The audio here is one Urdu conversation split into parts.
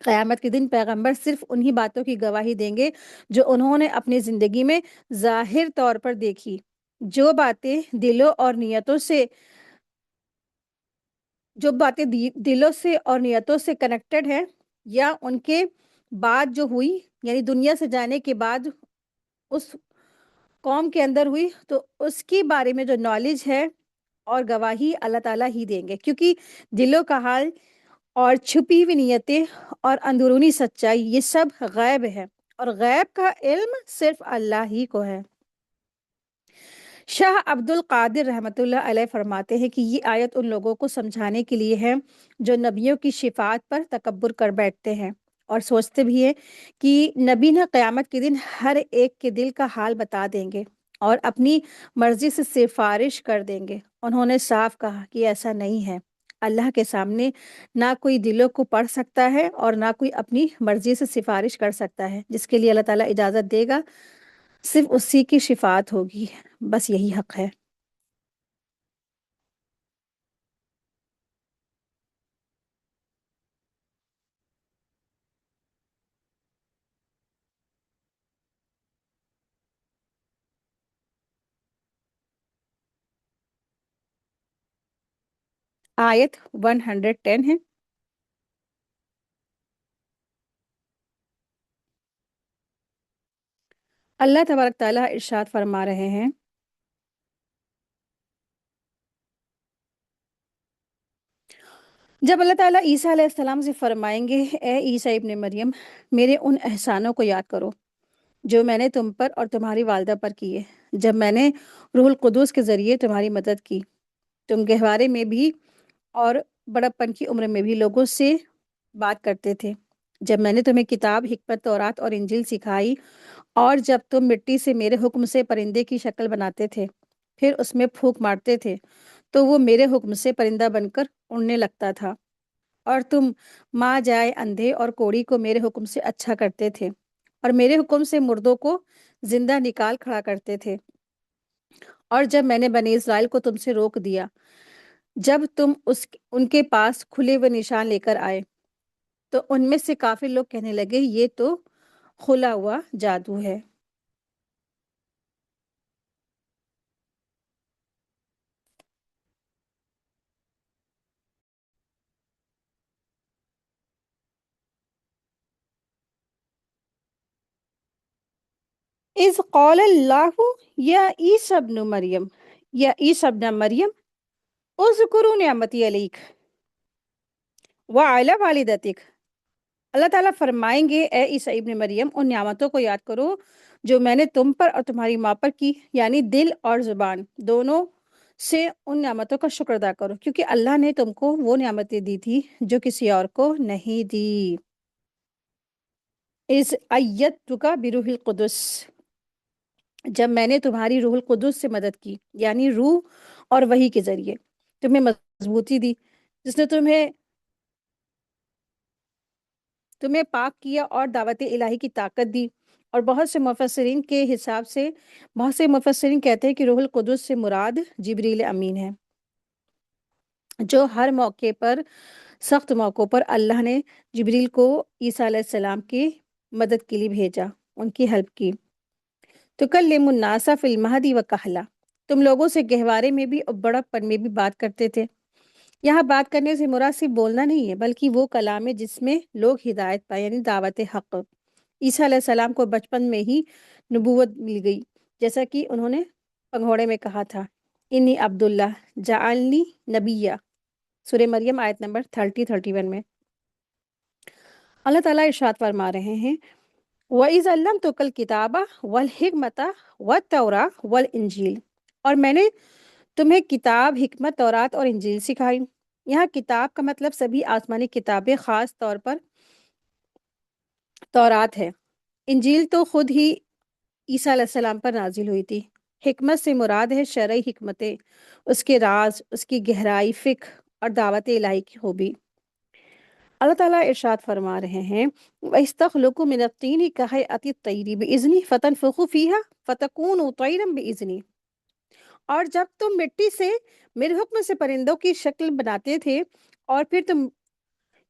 قیامت کے دن پیغمبر صرف انہی باتوں کی گواہی دیں گے جو انہوں نے اپنی زندگی میں ظاہر طور پر دیکھی۔ جو باتیں دلوں اور نیتوں سے جو باتیں دلوں سے اور نیتوں سے کنیکٹڈ ہیں، یا ان کے بعد جو ہوئی، یعنی دنیا سے جانے کے بعد اس قوم کے اندر ہوئی، تو اس کے بارے میں جو نالج ہے اور گواہی اللہ تعالیٰ ہی دیں گے، کیونکہ دلوں کا حال اور چھپی ہوئی نیتیں اور اندرونی سچائی یہ سب غیب ہے، اور غیب کا علم صرف اللہ ہی کو ہے۔ شاہ عبد القادر رحمۃ اللہ علیہ فرماتے ہیں کہ یہ آیت ان لوگوں کو سمجھانے کے لیے ہے جو نبیوں کی شفاعت پر تکبر کر بیٹھتے ہیں اور سوچتے بھی ہیں کہ نبی نہ قیامت کے دن ہر ایک کے دل کا حال بتا دیں گے اور اپنی مرضی سے سفارش کر دیں گے۔ انہوں نے صاف کہا کہ ایسا نہیں ہے، اللہ کے سامنے نہ کوئی دلوں کو پڑھ سکتا ہے اور نہ کوئی اپنی مرضی سے سفارش کر سکتا ہے۔ جس کے لیے اللہ تعالیٰ اجازت دے گا صرف اسی کی شفاعت ہوگی، بس یہی حق ہے۔ آیت 110 ہے۔ اللہ تبارک تعالیٰ ارشاد فرما رہے ہیں، جب اللہ تعالیٰ عیسیٰ علیہ السلام سے فرمائیں گے، اے عیسیٰ ابن مریم، میرے ان احسانوں کو یاد کرو جو میں نے تم پر اور تمہاری والدہ پر کیے، جب میں نے روح القدس کے ذریعے تمہاری مدد کی، تم گہوارے میں بھی اور بڑپن کی عمر میں بھی لوگوں سے بات کرتے تھے، جب میں نے تمہیں کتاب، حکمت، تورات اور انجیل سکھائی، اور جب تم مٹی سے میرے حکم سے پرندے کی شکل بناتے تھے پھر اس میں پھونک مارتے تھے تو وہ میرے حکم سے پرندہ بن کر اڑنے لگتا تھا، اور تم ماں جائے اندھے اور کوڑی کو میرے حکم سے اچھا کرتے تھے، اور میرے حکم سے مردوں کو زندہ نکال کھڑا کرتے تھے، اور جب میں نے بنی اسرائیل کو تم سے روک دیا جب تم ان کے پاس کھلے ہوئے نشان لے کر آئے، تو ان میں سے کافی لوگ کہنے لگے یہ تو کھلا ہوا جادو ہے۔ اذ قال اللہ یا عیسی ابن مریم، یا عیسی ابن مریم، اذکروا نعمتی علیک وعلی والدتک۔ اللہ تعالیٰ فرمائیں گے، اے عیسی ابن مریم، ان نعمتوں کو یاد کرو جو میں نے تم پر اور تمہاری ماں پر کی، یعنی دل اور زبان دونوں سے ان نعمتوں کا شکر ادا کرو، کیونکہ اللہ نے تم کو وہ نعمتیں دی تھی جو کسی اور کو نہیں دی۔ اذ ایدتک بروح القدس، جب میں نے تمہاری روح القدس سے مدد کی، یعنی روح اور وحی کے ذریعے تمہیں مضبوطی دی، جس نے تمہیں پاک کیا اور دعوت الہی کی طاقت دی۔ اور بہت سے مفسرین کہتے ہیں کہ روح القدس سے مراد جبریل امین ہے، جو ہر موقع پر، سخت موقعوں پر اللہ نے جبریل کو عیسیٰ علیہ السلام کی مدد کے لیے بھیجا، ان کی ہیلپ کی۔ تکلم الناس فی المہدی وکہلا، تم لوگوں سے گہوارے میں بھی اور بڑپن میں بھی بات کرتے تھے۔ یہاں بات کرنے سے مراد صرف بولنا نہیں ہے، بلکہ وہ کلام ہے جس میں لوگ ہدایت پائے، یعنی دعوت حق۔ عیسیٰ علیہ السلام کو بچپن میں ہی نبوت مل گئی، جیسا کہ انہوں نے پنگھوڑے میں کہا تھا، انی عبداللہ جعلنی نبیہ، سورہ مریم آیت نمبر 31 میں۔ اللہ تعالیٰ ارشاد فرما رہے ہیں، وَإِذْ عَلَّمْتُكَ الْكِتَابَ وَالْحِكْمَةَ وَالتَّوْرَاةَ وَالْإِنْجِيلَ، اور میں نے تمہیں کتاب، حکمت، تورات اور انجیل سکھائی۔ یہاں کتاب کا مطلب سبھی آسمانی کتابیں، خاص طور پر تورات ہے۔ انجیل تو خود ہی عیسیٰ علیہ السلام پر نازل ہوئی تھی۔ حکمت سے مراد ہے شرعی حکمتیں، اس کے راز، اس کی گہرائی، فقہ اور دعوت الہی کی خوبی۔ اللہ تعالیٰ ارشاد فرما رہے ہیں، وَإِسْتَخْلُقُ مِنَ الطِّينِ كَهَيْئَةِ الطَّيْرِ بِإِذْنِي فَتَنفُخُ فِيهَا فَتَكُونُ طَيْرًا بِإِذْنِي، اور جب تم مٹی سے میرے حکم سے پرندوں کی شکل بناتے تھے اور پھر تم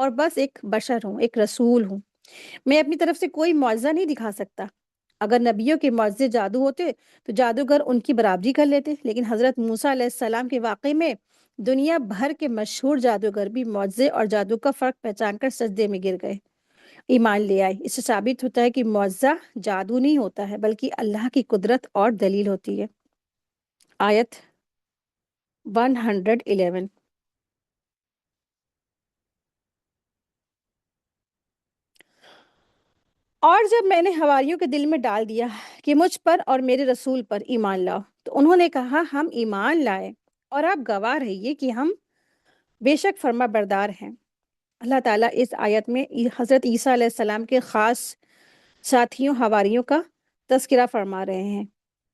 اور بس ایک بشر ہوں، ایک رسول ہوں۔ میں اپنی طرف سے کوئی معجزہ نہیں دکھا سکتا۔ اگر نبیوں کے معجزے جادو ہوتے تو جادوگر ان کی برابری کر لیتے، لیکن حضرت موسیٰ علیہ السلام کے واقعے میں دنیا بھر کے مشہور جادوگر بھی معجزے اور جادو کا فرق پہچان کر سجدے میں گر گئے، ایمان لے آئے۔ اس سے ثابت ہوتا ہے کہ معجزہ جادو نہیں ہوتا ہے، بلکہ اللہ کی قدرت اور دلیل ہوتی ہے۔ آیت 111۔ اور جب میں نے حواریوں کے دل میں ڈال دیا کہ مجھ پر اور میرے رسول پر ایمان لاؤ، تو انہوں نے کہا ہم ایمان لائے، اور آپ گواہ رہیے کہ ہم بے شک فرما بردار ہیں۔ اللہ تعالیٰ اس آیت میں حضرت عیسیٰ علیہ السلام کے خاص ساتھیوں حواریوں کا تذکرہ فرما رہے ہیں۔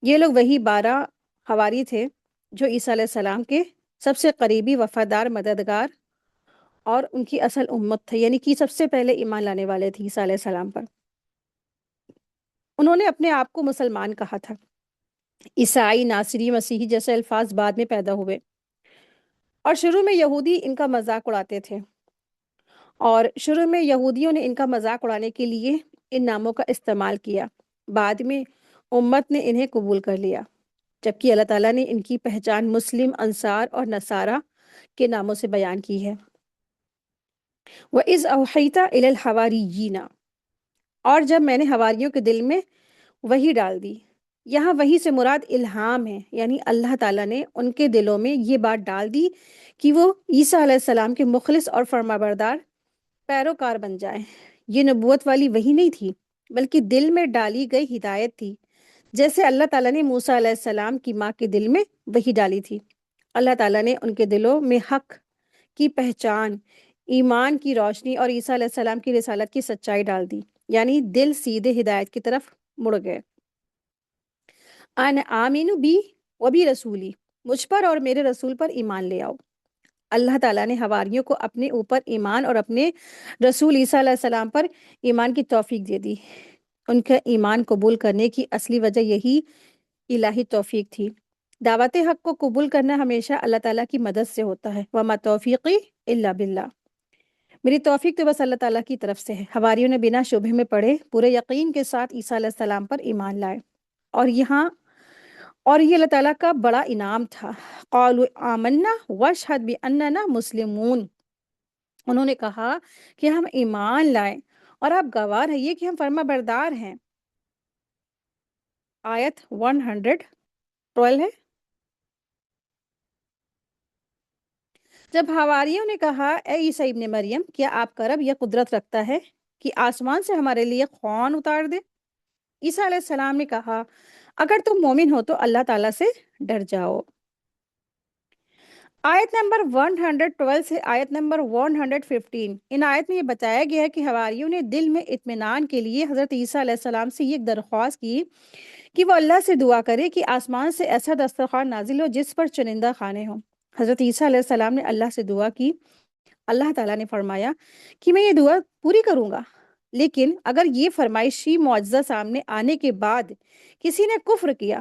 یہ لوگ وہی 12 حواری تھے جو عیسیٰ علیہ السلام کے سب سے قریبی وفادار مددگار اور ان کی اصل امت تھے، یعنی کہ سب سے پہلے ایمان لانے والے تھے عیسیٰ علیہ السلام پر۔ انہوں نے اپنے آپ کو مسلمان کہا تھا۔ عیسائی، ناصری، مسیحی جیسے الفاظ بعد میں پیدا ہوئے، اور شروع میں یہودی ان کا مذاق اڑاتے تھے، اور شروع میں یہودیوں نے ان کا مذاق اڑانے کے لیے ان ناموں کا استعمال کیا۔ بعد میں امت نے انہیں قبول کر لیا، جبکہ اللہ تعالیٰ نے ان کی پہچان مسلم، انصار اور نصارہ کے ناموں سے بیان کی ہے۔ وَإِذْ أَوْحَيْتَ إِلَى الْحَوَارِيِّينَ، اور جب میں نے حواریوں کے دل میں وحی ڈال دی۔ یہاں وحی سے مراد الہام ہے، یعنی اللہ تعالیٰ نے ان کے دلوں میں یہ بات ڈال دی کہ وہ عیسیٰ علیہ السلام کے مخلص اور فرمانبردار پیروکار بن جائیں۔ یہ نبوت والی وحی نہیں تھی، بلکہ دل میں ڈالی گئی ہدایت تھی، جیسے اللہ تعالیٰ نے موسیٰ علیہ السلام کی ماں کے دل میں وحی ڈالی تھی۔ اللہ تعالیٰ نے ان کے دلوں میں حق کی پہچان، ایمان کی روشنی اور عیسیٰ علیہ السلام کی رسالت کی سچائی ڈال دی، یعنی دل سیدھے ہدایت کی طرف مڑ گئے۔ ان آمین بی و بی رسولی، مجھ پر اور میرے رسول پر ایمان لے آؤ۔ اللہ تعالیٰ نے حواریوں کو اپنے اوپر ایمان اور اپنے رسول عیسیٰ علیہ السلام پر ایمان کی توفیق دے دی۔ ان کا ایمان قبول کرنے کی اصلی وجہ یہی الہی توفیق تھی۔ دعوت حق کو قبول کرنا ہمیشہ اللہ تعالیٰ کی مدد سے ہوتا ہے۔ وما توفیقی الا باللہ، میری توفیق تو بس اللہ تعالیٰ کی طرف سے ہے۔ حواریوں نے بنا شبہ میں پڑھے پورے یقین کے ساتھ عیسیٰ علیہ السلام پر ایمان لائے، اور یہ اللہ تعالیٰ کا بڑا انعام تھا۔ قالوا آمنا واشہد باننا مسلمون، انہوں نے کہا کہ ہم ایمان لائیں اور آپ گواہ رہیے کہ ہم فرما بردار ہیں۔ آیت 112 ہے۔ جب حواریوں نے کہا اے عیسیٰ ابن مریم، کیا آپ کا رب یہ قدرت رکھتا ہے کہ آسمان سے ہمارے لیے خوان اتار دے؟ عیسیٰ علیہ السلام نے کہا اگر تم مومن ہو تو اللہ تعالیٰ سے ڈر جاؤ۔ آیت نمبر 112 سے آیت نمبر 115، ان آیت میں یہ بتایا گیا ہے کہ حواریوں نے دل میں اطمینان کے لیے حضرت عیسیٰ علیہ السلام سے یہ درخواست کی کہ وہ اللہ سے دعا کرے کہ آسمان سے ایسا دسترخوان نازل ہو جس پر چنندہ کھانے ہوں۔ حضرت عیسیٰ علیہ السلام نے اللہ سے دعا کی۔ اللہ تعالیٰ نے فرمایا کہ میں یہ دعا پوری کروں گا، لیکن اگر یہ فرمائشی معجزہ سامنے آنے کے بعد کسی نے کفر کیا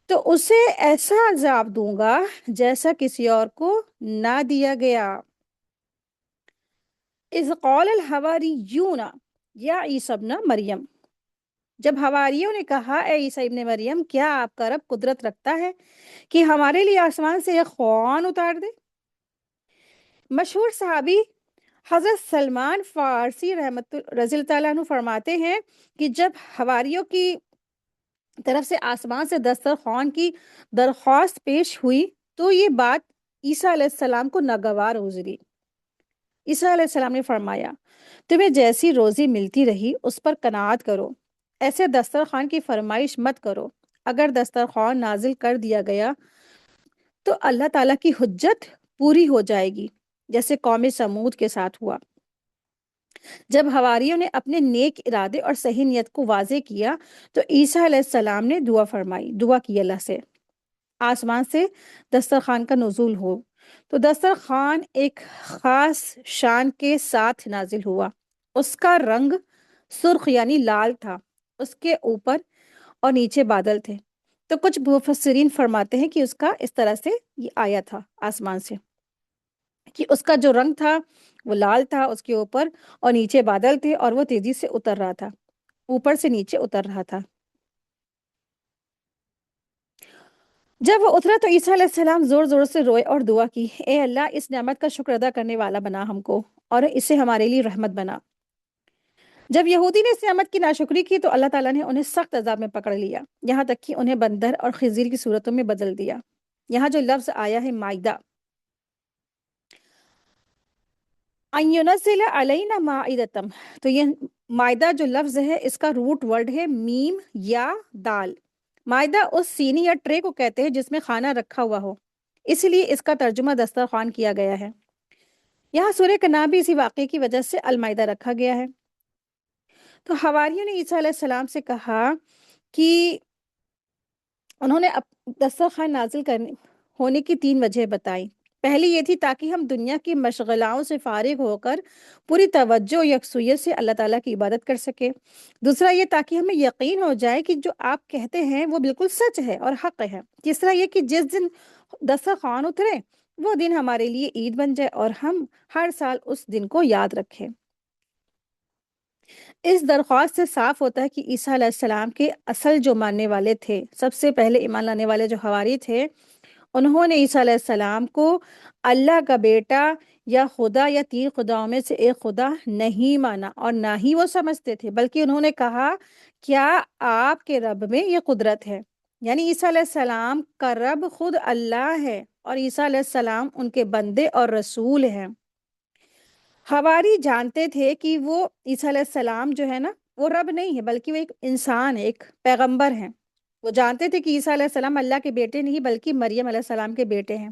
تو اسے ایسا عذاب دوں گا جیسا کسی اور کو نہ دیا گیا۔ اذ قال الحواریون یا عیسی ابن مریم، جب حواریوں نے کہا اے عیسیٰ ابن مریم، کیا آپ کا رب قدرت رکھتا ہے کہ ہمارے لیے آسمان سے ایک خوان اتار دے؟ مشہور صحابی حضرت سلمان فارسی رحمت رضی اللہ تعالیٰ عنہ فرماتے ہیں کہ جب حواریوں کی طرف سے آسمان سے دسترخوان کی درخواست پیش ہوئی تو یہ بات عیسیٰ علیہ السلام کو ناگوار گزری۔ عیسیٰ علیہ السلام نے فرمایا تمہیں جیسی روزی ملتی رہی اس پر قناعت کرو، ایسے دسترخوان کی فرمائش مت کرو۔ اگر دسترخوان نازل کر دیا گیا تو اللہ تعالیٰ کی حجت پوری ہو جائے گی، جیسے قوم سمود کے ساتھ ہوا۔ جب حواریوں نے اپنے نیک ارادے اور صحیح نیت کو واضح کیا تو عیسیٰ علیہ السلام نے دعا کی اللہ سے آسمان سے دسترخوان کا نزول ہو، تو دسترخوان ایک خاص شان کے ساتھ نازل ہوا۔ اس کا رنگ سرخ یعنی لال تھا، اس کے اوپر اور نیچے بادل تھے۔ تو کچھ مفسرین فرماتے ہیں کہ اس کا اس طرح سے یہ آیا تھا آسمان سے۔ کہ اس کا جو رنگ تھا وہ لال تھا اس کے اوپر، اور نیچے بادل تھے اور وہ تیزی سے اتر رہا تھا، اوپر سے نیچے اتر رہا تھا۔ جب وہ اترا تو عیسیٰ علیہ السلام زور زور سے روئے اور دعا کی، اے اللہ اس نعمت کا شکر ادا کرنے والا بنا ہم کو، اور اسے ہمارے لیے رحمت بنا۔ جب یہودی نے اس نعمت کی ناشکری کی تو اللہ تعالیٰ نے انہیں سخت عذاب میں پکڑ لیا، یہاں تک کہ انہیں بندر اور خنزیر کی صورتوں میں بدل دیا۔ یہاں جو لفظ آیا ہے مائدہ، ان ينزل علینا مائدتم، تو یہ مائدہ جو لفظ ہے اس کا روٹ ورڈ ہے میم یا دال۔ مائدہ اس سینی یا ٹرے کو کہتے ہیں جس میں کھانا رکھا ہوا ہو، اس لیے اس کا ترجمہ دسترخوان کیا گیا ہے۔ یہاں سورہ کا نام بھی اسی واقعے کی وجہ سے المائدہ رکھا گیا ہے۔ تو حواریوں نے عیسیٰ علیہ السلام سے کہا کہ انہوں نے دسترخوان نازل کرنے ہونے کی 3 وجہ بتائی۔ پہلی یہ تھی تاکہ ہم دنیا کی مشغلاؤں سے فارغ ہو کر پوری توجہ و یکسوئیت سے اللہ تعالیٰ کی عبادت کر سکے۔ دوسرا یہ تاکہ ہمیں یقین ہو جائے کہ جو آپ کہتے ہیں وہ بالکل سچ ہے اور حق ہے۔ تیسرا یہ کہ جس دن دسترخوان اترے وہ دن ہمارے لیے عید بن جائے اور ہم ہر سال اس دن کو یاد رکھیں۔ اس درخواست سے صاف ہوتا ہے کہ عیسیٰ علیہ السلام کے اصل جو ماننے والے تھے، سب سے پہلے ایمان لانے والے جو حواری تھے، انہوں نے عیسیٰ علیہ السلام کو اللہ کا بیٹا یا خدا یا 3 خداؤں میں سے ایک خدا نہیں مانا، اور نہ ہی وہ سمجھتے تھے، بلکہ انہوں نے کہا کیا آپ کے رب میں یہ قدرت ہے؟ یعنی عیسیٰ علیہ السلام کا رب خود اللہ ہے اور عیسیٰ علیہ السلام ان کے بندے اور رسول ہیں۔ حواری جانتے تھے کہ وہ عیسیٰ علیہ السلام جو ہے نا وہ رب نہیں ہے، بلکہ وہ ایک انسان ہے، ایک پیغمبر ہیں۔ وہ جانتے تھے کہ عیسیٰ علیہ السلام اللہ کے بیٹے نہیں بلکہ مریم علیہ السلام کے بیٹے ہیں۔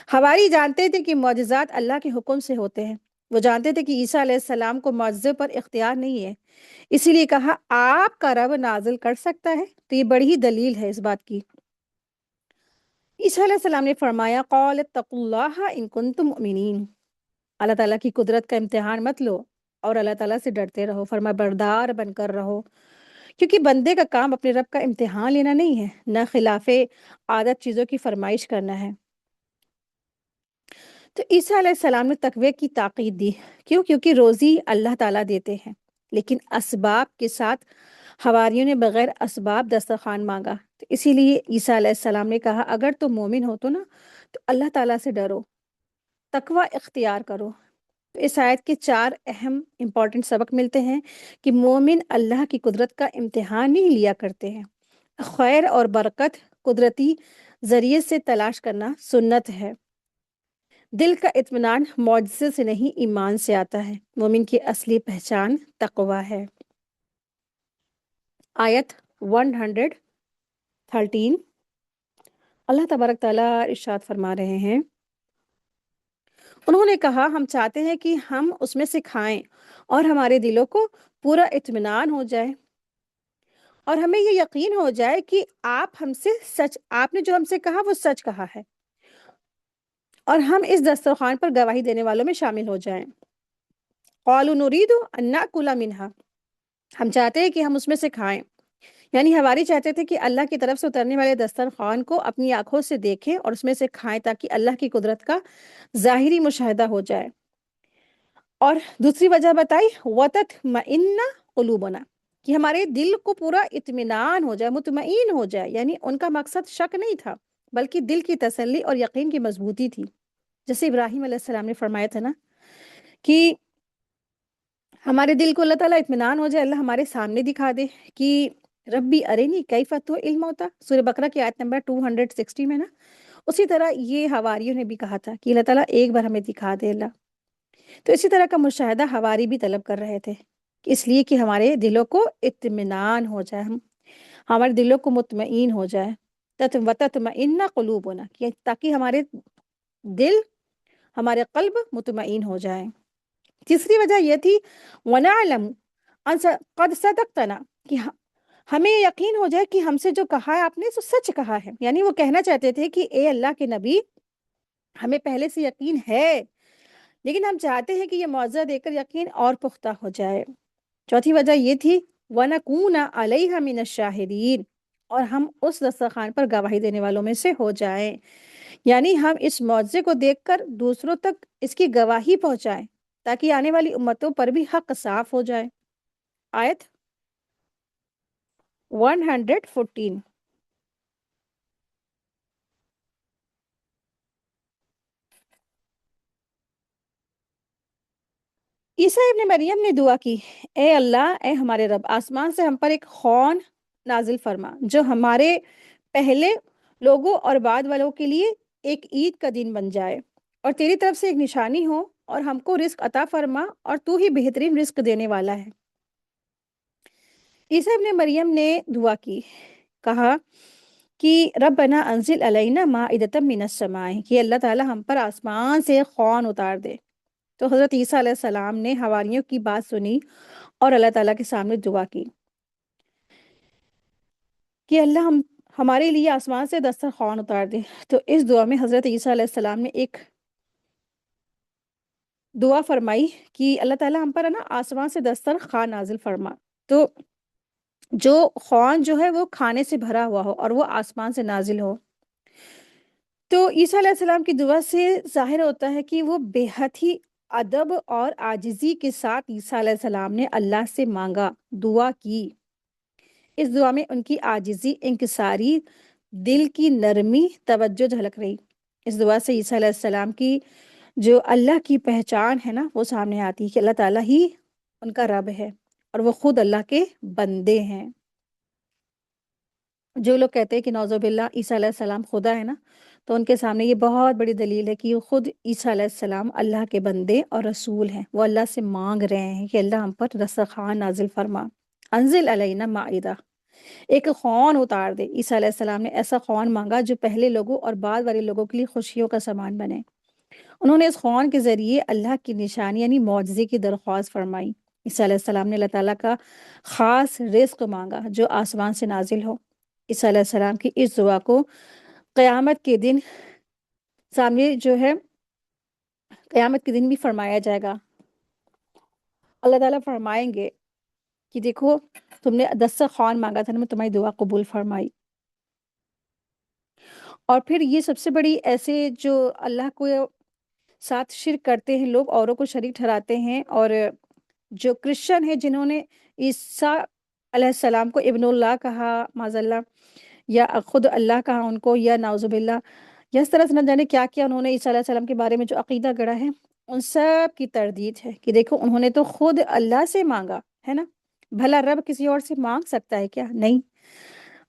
حواری جانتے تھے کہ معجزات اللہ کے حکم سے ہوتے ہیں۔ وہ جانتے تھے کہ عیسیٰ علیہ السلام کو معجزے پر اختیار نہیں ہے، اسی لیے کہا آپ کا رب نازل کر سکتا ہے، تو یہ بڑی ہی دلیل ہے اس بات کی۔ عیسیٰ علیہ السلام نے فرمایا قال اتقوا اللہ ان کنتم مؤمنین، اللہ تعالیٰ کی قدرت کا امتحان مت لو اور اللہ تعالیٰ سے ڈرتے رہو، فرما بردار بن کر رہو، کیونکہ بندے کا کام اپنے رب کا امتحان لینا نہیں ہے، نہ خلاف عادت چیزوں کی فرمائش کرنا ہے۔ تو عیسیٰ علیہ السلام نے تقوی کی تاکید دی، کیونکہ روزی اللہ تعالیٰ دیتے ہیں، لیکن اسباب کے ساتھ حواریوں نے بغیر اسباب دسترخوان مانگا، تو اسی لیے عیسیٰ علیہ السلام نے کہا اگر تم مومن ہو تو نا تو اللہ تعالیٰ سے ڈرو، تقوی اختیار کرو۔ تو اس آیت کے 4 اہم امپورٹنٹ سبق ملتے ہیں کہ مومن اللہ کی قدرت کا امتحان نہیں لیا کرتے ہیں، خیر اور برکت قدرتی ذریعے سے تلاش کرنا سنت ہے۔ دل کا اطمینان معجزے سے نہیں ایمان سے آتا ہے، مومن کی اصلی پہچان تقوی ہے۔ آیت 113 اللہ تبارک تعالیٰ ارشاد فرما رہے ہیں، انہوں نے کہا ہم چاہتے ہیں کہ ہم اس میں سے کھائیں اور ہمارے دلوں کو پورا اطمینان ہو جائے اور ہمیں یہ یقین ہو جائے کہ آپ نے جو ہم سے کہا وہ سچ کہا ہے، اور ہم اس دسترخوان پر گواہی دینے والوں میں شامل ہو جائیں۔ قالوا نريد ان ناكل منها، ہم چاہتے ہیں کہ ہم اس میں سے کھائیں، یعنی حواری چاہتے تھے کہ اللہ کی طرف سے اترنے والے دسترخوان کو اپنی آنکھوں سے دیکھیں اور اس میں سے کھائیں تاکہ اللہ کی قدرت کا ظاہری مشاہدہ ہو جائے۔ اور دوسری وجہ بتائی وَتَطْمَئِنَّ قُلُوبُنَا، کہ ہمارے دل کو پورا اطمینان ہو جائے، مطمئن ہو جائے، یعنی ان کا مقصد شک نہیں تھا بلکہ دل کی تسلی اور یقین کی مضبوطی تھی۔ جیسے ابراہیم علیہ السلام نے فرمایا تھا نا کہ ہمارے دل کو اللہ تعالیٰ اطمینان ہو جائے، اللہ ہمارے سامنے دکھا دے کہ ربی ارینی کیف تحیی الموتی، سورہ بقرہ کی آیت نمبر 260 میں نا، اسی طرح یہ حواریوں نے بھی کہا تھا کہ اللہ تعالیٰ ایک بار ہمیں دکھا دے اللہ۔ تو اسی طرح کا مشاہدہ حواری بھی طلب کر رہے تھے، اس لیے کہ ہمارے دلوں کو اطمینان ہو جائے، ہمارے دلوں کو مطمئن ہو جائے، وَتَطْمَئِنَّ قُلُوبُنَا، تاکہ ہمارے دل، ہمارے قلب مطمئن ہو جائیں۔ تیسری وجہ یہ تھی وَنَعْلَمُ أَن قَدْ صَدَقْتَنَا، کہ ہمیں یقین ہو جائے کہ ہم سے جو کہا ہے آپ نے سو سچ کہا ہے، یعنی وہ کہنا چاہتے تھے کہ اے اللہ کے نبی ہمیں پہلے سے یقین ہے، لیکن ہم چاہتے ہیں کہ یہ معجزہ دے کر یقین اور پختہ ہو جائے۔ چوتھی وجہ یہ تھی وَنَكُونَ عَلَيْهَا مِنَ الشَّاهِدِينَ، اور ہم اس دسترخوان پر گواہی دینے والوں میں سے ہو جائیں، یعنی ہم اس معجزے کو دیکھ کر دوسروں تک اس کی گواہی پہنچائیں تاکہ آنے والی امتوں پر بھی حق صاف ہو جائے۔ آیت 114۔ عیسیٰ ابن مریم نے دعا کی، اے اللہ، اے ہمارے رب، آسمان سے ہم پر ایک خون نازل فرما جو ہمارے پہلے لوگوں اور بعد والوں کے لیے ایک عید کا دن بن جائے، اور تیری طرف سے ایک نشانی ہو، اور ہم کو رزق عطا فرما، اور تو ہی بہترین رزق دینے والا ہے۔ عیسیٰ ابن مریم نے دعا کی، کہا کہ ربنا انزل علینا مائدۃ من السماء، کہ اللہ تعالیٰ ہم پر آسمان سے خون اتار دے۔ تو حضرت عیسیٰ علیہ السلام نے حواریوں کی بات سنی اور اللہ تعالیٰ کے سامنے دعا کی کہ اللہ ہمارے لیے آسمان سے دسترخوان اتار دے۔ تو اس دعا میں حضرت عیسیٰ علیہ السلام نے ایک دعا فرمائی کہ اللہ تعالیٰ ہم پر ہے نا آسمان سے دسترخوان نازل فرما، تو جو خوان جو ہے وہ کھانے سے بھرا ہوا ہو اور وہ آسمان سے نازل ہو۔ تو عیسیٰ علیہ السلام کی دعا سے ظاہر ہوتا ہے کہ وہ بے حد ہی ادب اور عاجزی کے ساتھ عیسیٰ علیہ السلام نے اللہ سے مانگا، دعا کی۔ اس دعا میں ان کی عاجزی، انکساری، دل کی نرمی، توجہ جھلک رہی۔ اس دعا سے عیسیٰ علیہ السلام کی جو اللہ کی پہچان ہے نا وہ سامنے آتی ہے کہ اللہ تعالیٰ ہی ان کا رب ہے اور وہ خود اللہ کے بندے ہیں۔ جو لوگ کہتے ہیں کہ نعوذ باللہ عیسیٰ علیہ السلام خدا ہے نا، تو ان کے سامنے یہ بہت بڑی دلیل ہے کہ وہ خود عیسیٰ علیہ السلام اللہ کے بندے اور رسول ہیں۔ وہ اللہ سے مانگ رہے ہیں کہ اللہ ہم پر دسترخوان نازل فرما، انزل علینا مائدہ، ایک خون اتار دے۔ عیسیٰ علیہ السلام نے ایسا خون مانگا جو پہلے لوگوں اور بعد والے لوگوں کے لیے خوشیوں کا سامان بنے۔ انہوں نے اس خون کے ذریعے اللہ کی نشانی یعنی معجزے کی درخواست فرمائی۔ عیسیٰ علیہ السلام نے اللہ تعالیٰ کا خاص رزق مانگا جو آسمان سے نازل ہو۔ عیسیٰ علیہ السلام کی اس دعا کو قیامت کے دن سامنے جو ہے قیامت کے دن بھی فرمایا جائے گا۔ اللہ تعالیٰ فرمائیں گے کہ دیکھو تم نے دسترخوان مانگا تھا نا، میں تمہاری دعا قبول فرمائی۔ اور پھر یہ سب سے بڑی ایسے جو اللہ کو ساتھ شرک کرتے ہیں لوگ، اوروں کو شریک ٹھہراتے ہیں، اور جو کرسچن ہیں جنہوں نے عیسیٰ علیہ السلام کو ابن اللہ کہا معاذ اللہ، یا خود اللہ کہا ان کو، یا نعوذ باللہ، یا اس طرح سے نہ جانے کیا کیا انہوں نے عیسیٰ علیہ السلام کے بارے میں جو عقیدہ گڑا ہے، ان سب کی تردید ہے کہ دیکھو انہوں نے تو خود اللہ سے مانگا ہے نا، بھلا رب کسی اور سے مانگ سکتا ہے کیا؟ نہیں۔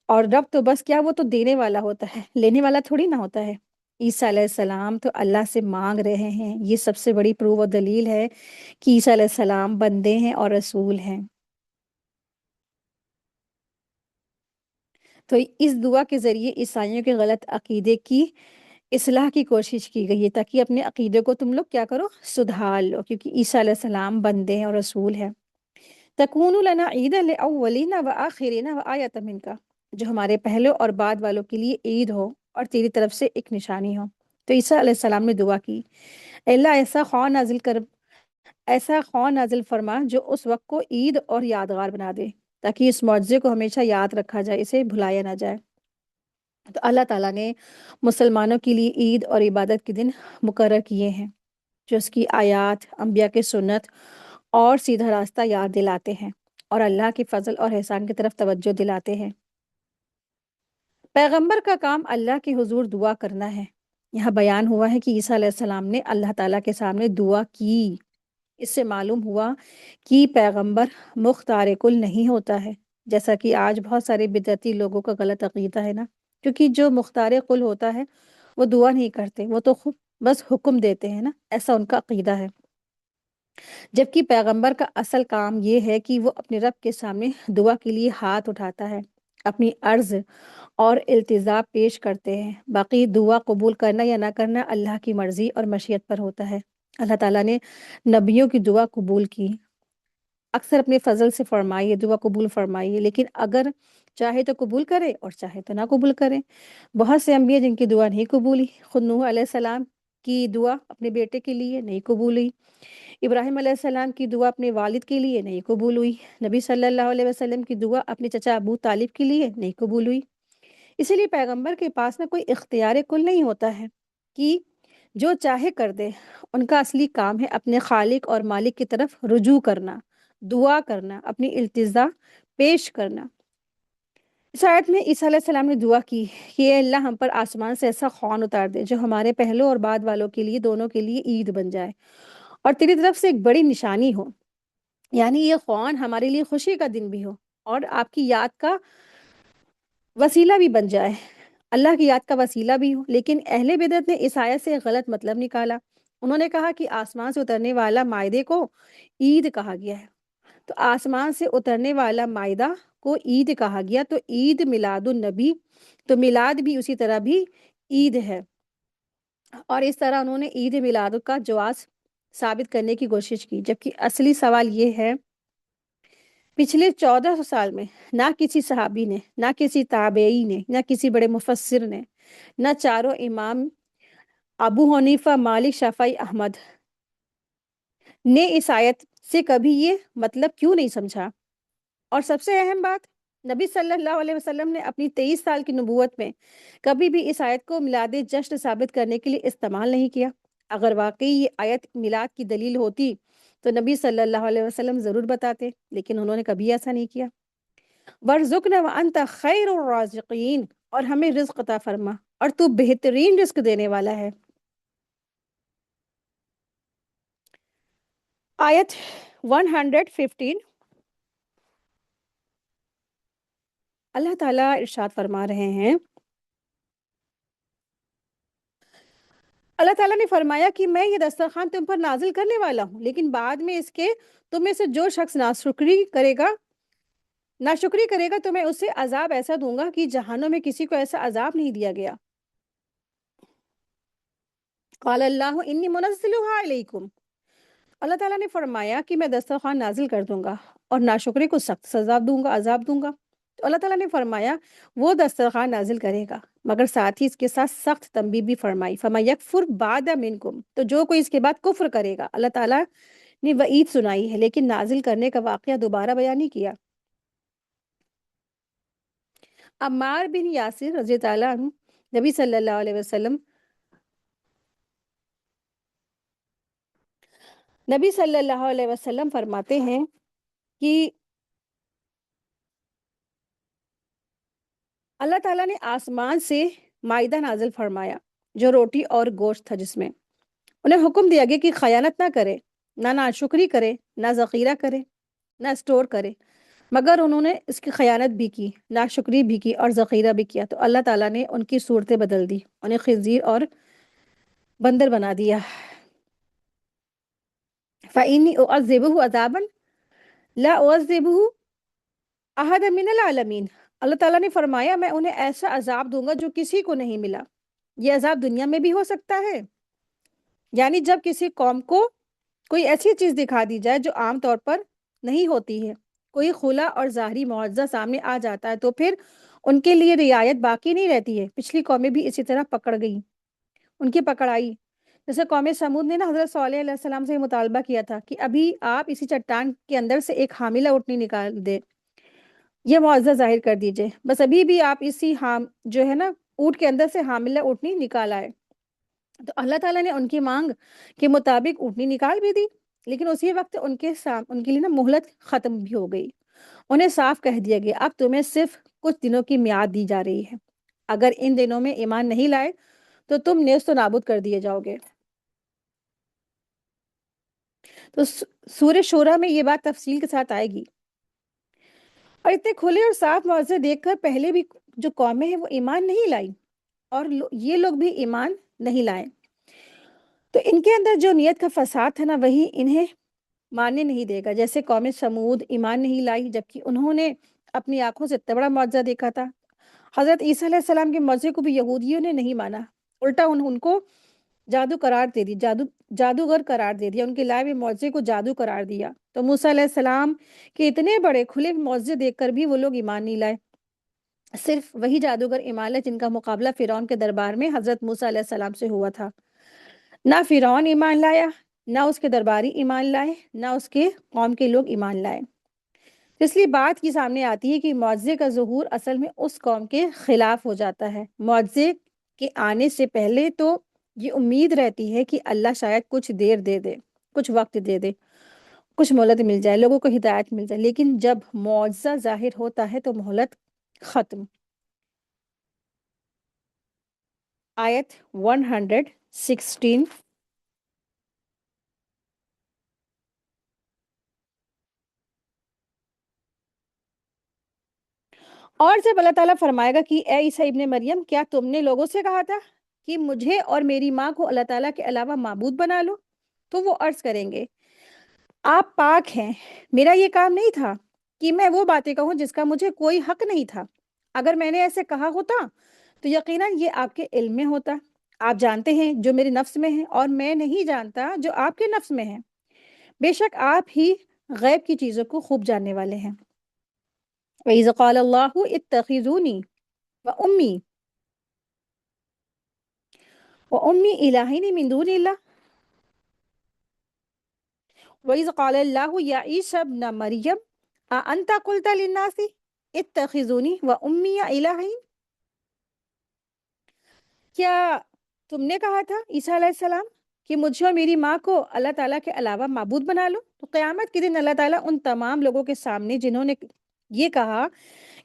اور رب تو بس کیا، وہ تو دینے والا ہوتا ہے، لینے والا تھوڑی نہ ہوتا ہے۔ عیسیٰ علیہ السلام تو اللہ سے مانگ رہے ہیں، یہ سب سے بڑی پروف و دلیل ہے کہ عیسیٰ علیہ السلام بندے ہیں اور رسول ہیں۔ تو اس دعا کے ذریعے عیسائیوں کے غلط عقیدے کی اصلاح کی کوشش کی گئی ہے تاکہ اپنے عقیدے کو تم لوگ کیا کرو، سدھار لو، کیونکہ عیسیٰ علیہ السلام بندے ہیں اور رسول ہیں۔ تکون لنا عیدا لاولنا وآخرنا وآیۃ منک، جو ہمارے پہلے اور بعد والوں کے لیے عید ہو اور تیری طرف سے ایک نشانی ہو۔ تو عیسیٰ علیہ السلام نے دعا کی، اے اللہ ایسا خون نازل فرما جو اس وقت کو عید اور یادگار بنا دے، تاکہ اس معجزے کو ہمیشہ یاد رکھا جائے، اسے بھلایا نہ جائے۔ تو اللہ تعالیٰ نے مسلمانوں کے لیے عید اور عبادت کے دن مقرر کیے ہیں جو اس کی آیات، انبیاء کے سنت اور سیدھا راستہ یاد دلاتے ہیں اور اللہ کے فضل اور احسان کی طرف توجہ دلاتے ہیں۔ پیغمبر کا کام اللہ کے حضور دعا کرنا ہے۔ یہاں بیان ہوا ہے کہ عیسیٰ علیہ السلام نے اللہ تعالیٰ کے سامنے دعا کی۔ اس سے معلوم ہوا کہ پیغمبر مختار کل نہیں ہوتا ہے، جیسا کہ آج بہت سارے بدعتی لوگوں کا غلط عقیدہ ہے نا، کیونکہ جو مختار کل ہوتا ہے وہ دعا نہیں کرتے، وہ تو خود بس حکم دیتے ہیں نا، ایسا ان کا عقیدہ ہے۔ جبکہ پیغمبر کا اصل کام یہ ہے کہ وہ اپنے رب کے سامنے دعا کے لیے ہاتھ اٹھاتا ہے، اپنی عرض اور التجا پیش کرتے ہیں۔ باقی دعا قبول کرنا یا نہ کرنا اللہ کی مرضی اور مشیت پر ہوتا ہے۔ اللہ تعالیٰ نے نبیوں کی دعا قبول کی، اکثر اپنے فضل سے فرمائیے دعا قبول فرمائیے، لیکن اگر چاہے تو قبول کرے اور چاہے تو نہ قبول کرے۔ بہت سے انبیاء جن کی دعا نہیں قبولی، خود نوح علیہ السلام کی دعا اپنے بیٹے کے لیے نہیں قبول ہوئی، ابراہیم علیہ السلام کی دعا اپنے والد کے لیے نہیں قبول ہوئی، نبی صلی اللہ علیہ وسلم کی دعا اپنے چچا ابو طالب کے لیے نہیں قبول ہوئی۔ اسی لیے پیغمبر کے پاس نہ کوئی اختیار کل نہیں ہوتا ہے، کہ جو چاہے کر دے، ان کا اصلی کام ہے اپنے خالق اور مالک کی طرف رجوع کرنا، دعا کرنا، اپنی التجا پیش کرنا۔ اس آیت میں عیسیٰ علیہ السلام نے دعا کی کہ اے اللہ ہم پر آسمان سے ایسا خوان اتار دے جو ہمارے پہلو اور بعد والوں کے لیے دونوں کے لیے عید بن جائے اور تیری طرف سے ایک بڑی نشانی ہو، یعنی یہ خوان ہمارے لیے خوشی کا دن بھی ہو اور آپ کی یاد کا وسیلہ بھی بن جائے، اللہ کی یاد کا وسیلہ بھی ہو۔ لیکن اہل بدعت نے اس آیت سے ایک غلط مطلب نکالا۔ انہوں نے کہا کہ آسمان سے اترنے والا مائدے کو عید کہا گیا ہے، تو آسمان سے اترنے والا مائدہ کو عید کہا گیا تو عید میلاد النبی، تو میلاد بھی اسی طرح بھی عید ہے، اور اس طرح انہوں نے عید میلاد کا جواز ثابت کرنے کی کوشش کی، جبکہ اصلی سوال یہ ہے پچھلے 1400 سال میں نہ کسی صحابی نے، نہ کسی تابعی نے، نہ کسی بڑے مفسر نے، نہ چاروں امام ابو حنیفہ، مالک، شافعی، احمد نے اس آیت سے کبھی یہ مطلب کیوں نہیں سمجھا۔ اور سب سے اہم بات، نبی صلی اللہ علیہ وسلم نے اپنی 23 سال کی نبوت میں کبھی بھی اس آیت کو میلاد جشن ثابت کرنے کے لیے استعمال نہیں کیا۔ اگر واقعی یہ آیت میلاد کی دلیل ہوتی تو نبی صلی اللہ علیہ وسلم ضرور بتاتے، لیکن انہوں نے کبھی ایسا نہیں کیا۔ وَارْزُقْنَا وَأَنْتَ خَيْرُ الرَّازِقِينَ، اور ہمیں رزق عطا فرما اور تو بہترین رزق دینے والا ہے۔ آیت 115، اللہ تعالیٰ ارشاد فرما رہے ہیں، اللہ تعالیٰ نے فرمایا کہ میں یہ دسترخوان تم پر نازل کرنے والا ہوں، لیکن بعد میں اس کے تم میں سے جو شخص ناشکری کرے گا تو میں اسے عذاب ایسا دوں گا کہ جہانوں میں کسی کو ایسا عذاب نہیں دیا گیا۔ قال اللہ انی منزلها علیکم، اللہ تعالیٰ نے فرمایا کہ میں دسترخوان نازل کر دوں گا اور ناشکری کو سخت سزا دوں گا، عذاب دوں گا۔ تو اللہ تعالیٰ نے فرمایا وہ دسترخوان نازل کرے گا، مگر ساتھ ہی اس کے ساتھ سخت تنبیہ بھی فرمائی، فَمَن یکفر بعد منکم، تو جو کوئی اس کے بعد کفر کرے گا۔ اللہ تعالیٰ نے وعید سنائی ہے لیکن نازل کرنے کا واقعہ دوبارہ بیان نہیں کیا۔ عمار بن یاسر رضی اللہ عنہ، نبی صلی اللہ علیہ وسلم فرماتے ہیں کہ اللہ تعالیٰ نے آسمان سے مائدہ نازل فرمایا جو روٹی اور گوشت تھا، جس میں انہیں حکم دیا گیا کہ خیانت نہ کرے، نہ ناشکری کرے، نہ ذخیرہ کرے، نہ اسٹور کرے، مگر انہوں نے اس کی خیانت بھی کی، ناشکری بھی کی اور ذخیرہ بھی کیا، تو اللہ تعالیٰ نے ان کی صورتیں بدل دی، انہیں خنزیر اور بندر بنا دیا۔ فَإِنِّي أُعَذِّبُهُ عَذَابًا لَا أُعَذِّبُهُ أَحَدًا مِّنَ الْعَالَمِينَ، اللہ تعالیٰ نے فرمایا میں انہیں ایسا عذاب دوں گا جو کسی کو نہیں ملا۔ یہ عذاب دنیا میں بھی ہو سکتا ہے، یعنی جب کسی قوم کو کوئی ایسی چیز دکھا دی جائے جو عام طور پر نہیں ہوتی ہے، کوئی خلا اور ظاہری معجزہ سامنے آ جاتا ہے تو پھر ان کے لیے رعایت باقی نہیں رہتی ہے۔ پچھلی قومیں بھی اسی طرح پکڑ گئیں، ان کی پکڑ آئی، جیسے قوم سمود نے نا حضرت صالح علیہ السلام سے مطالبہ کیا تھا کہ ابھی آپ اسی چٹان کے اندر سے ایک حاملہ اونٹنی نکال دے، یہ معجزہ ظاہر کر دیجئے، بس ابھی بھی آپ اسی جو ہے نا اونٹ کے اندر سے حاملہ اونٹنی نکال آئے۔ تو اللہ تعالیٰ نے ان کی مانگ کے مطابق اونٹنی نکال بھی دی، لیکن اسی وقت ان کے لیے نا مہلت ختم بھی ہو گئی۔ انہیں صاف کہہ دیا گیا اب تمہیں صرف کچھ دنوں کی میعاد دی جا رہی ہے، اگر ان دنوں میں ایمان نہیں لائے تو تم نیست و نابود کر دیے جاؤ گے۔ تو سورہ شورى میں یہ بات تفصیل کے ساتھ آئے گی، اور اتنے کھلے اور صاف معجزے دیکھ کر پہلے بھی جو قومیں ہیں وہ ایمان نہیں لائی، اور یہ لوگ بھی ایمان نہیں لائے، تو ان کے اندر جو نیت کا فساد تھا نا وہی انہیں ماننے نہیں دے گا۔ جیسے قوم سمود ایمان نہیں لائی جبکہ انہوں نے اپنی آنکھوں سے اتنا بڑا معجزہ دیکھا تھا۔ حضرت عیسیٰ علیہ السلام کے معجزے کو بھی یہودیوں نے نہیں مانا، الٹا ان کو جادو قرار دے دی، جادوگر قرار دے دیا، ان کے لائے ہوئے معجزے کو جادو قرار دیا۔ تو موسیٰ علیہ السلام کے اتنے بڑے کھلے معجزے دیکھ کر بھی وہ لوگ ایمان نہیں لائے۔ صرف وہی جادوگر ایمان لائے جن کا مقابلہ فرعون کے دربار میں حضرت موسیٰ علیہ السلام سے ہوا تھا۔ نہ فرعون ایمان لایا، نہ اس کے درباری ایمان لائے، نہ اس کے قوم کے لوگ ایمان لائے۔ اس لیے بات کی سامنے آتی ہے کہ معجزے کا ظہور اصل میں اس قوم کے خلاف ہو جاتا ہے۔ معجزے کے آنے سے پہلے تو یہ امید رہتی ہے کہ اللہ شاید کچھ دیر دے دے، کچھ وقت دے دے، کچھ مہلت مل جائے، لوگوں کو ہدایت مل جائے، لیکن جب معجزہ ظاہر ہوتا ہے تو مہلت ختم۔ آیت 116۔ اور جب اللہ تعالیٰ فرمائے گا کہ اے عیسیٰ ابن مریم، کیا تم نے لوگوں سے کہا تھا کہ مجھے اور میری ماں کو اللہ تعالیٰ کے علاوہ معبود بنا لو؟ تو وہ عرض کریں گے، آپ پاک ہیں، میرا یہ کام نہیں تھا کہ میں وہ باتیں کہوں جس کا مجھے کوئی حق نہیں تھا۔ اگر میں نے ایسے کہا ہوتا تو یقیناً یہ آپ کے علم میں ہوتا۔ آپ جانتے ہیں جو میرے نفس میں ہے، اور میں نہیں جانتا جو آپ کے نفس میں ہے۔ بے شک آپ ہی غیب کی چیزوں کو خوب جاننے والے ہیں۔ وَإِذْ قَالَ اللَّهُ اتَّخِذُونِي وَأُمِّي إِلَٰهَيْنِ مِن دُونِ اللَّهِ وَإِذْ قَالَ اللَّهُ يَا عِيسَى ابْنَ مَرْيَمَ أَأَنْتَ قُلْتَ لِلنَّاسِ اتَّخِذُونِي وَأُمِّيَ إِلَٰهَيْنِ، کیا تم نے کہا تھا عیسیٰ علیہ السلام کہ مجھے اور میری ماں کو اللہ تعالیٰ کے علاوہ معبود بنا لو؟ تو قیامت کے دن اللہ تعالیٰ ان تمام لوگوں کے سامنے جنہوں نے یہ کہا